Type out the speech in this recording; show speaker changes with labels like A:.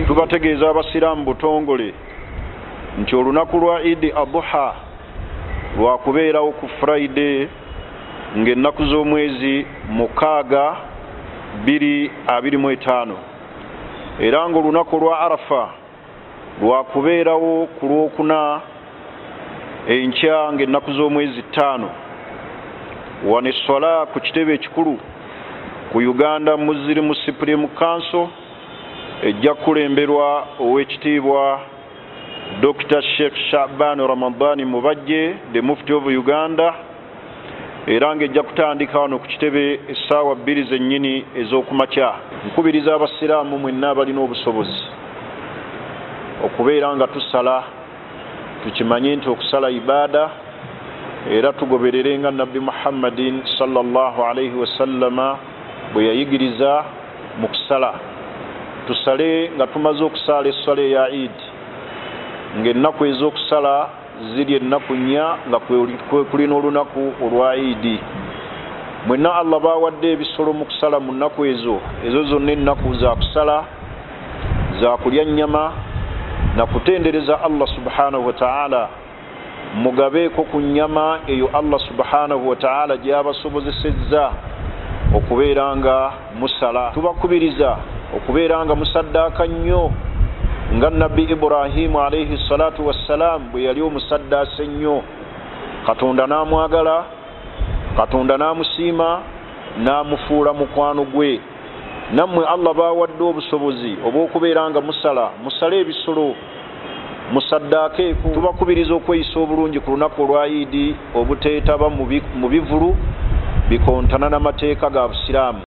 A: tubategeeza abasiraamu butongole nti olunaku lwa Idi Adha lwakubeerawo ku Friday ng'ennaku z'omwezi 6/25 era ng'olunaku lwa Arafa lwakubeerawo ku Lwokuna enkya ng'ennaku z'omwezi 5 wano esswala ku kitebe ekikulu ku Uganda Muslim Supreme Council ejja kulemberwa ow'ekitiibwa Dr. Sheikh Shaban Ramadan Mubajje the Mufti of Uganda era ng'ejja kutandika wano ku kitebe essaawa 2 zennyini ez'okumakya. Nkubiriza abasiraamu mwenna abalina obusobozi okubeera nga tusala, tukimanye nti okusala ibaada era tugoberere nga Nabbi Muhammadin sallallahu alayhi wasallama bwe yayigiriza mu kusala. Tusale nga tumaze okusala esswala ya Eid ng'ennaku ez'okusala ziri ennaku 4 nga kulina olunaku olwa Eid. Mwenna Allah bawadde ebisolo mu kusala mu nnaku ezo zonna ennaku za kusala za kulya nnyama na kutendereza Allah subhanahu wa ta'ala, mugabeeko ku nnyama eyo Allah subhanahu wa ta'ala gy'abasobozesezza okubeera nga musala. Tubakubiriza okubeera nga musaddaaka nnyo nga Nabbi Ibrahimu alayhi salatu wassalam bwe yali omusaddaasa ennyo. Katonda n'amwagala, Katonda n'amusiima, n'amufuula mukwano gwe. Nammwe Allah bawadde obusobozi obw'okubeera nga musale ebisolo, musaddaakeeko. Tubakubiriza okweyisa obulungi ku lunaku olwa Eid obuteetaba mu bivulu bikontana n'amateeka ga Busiraamu.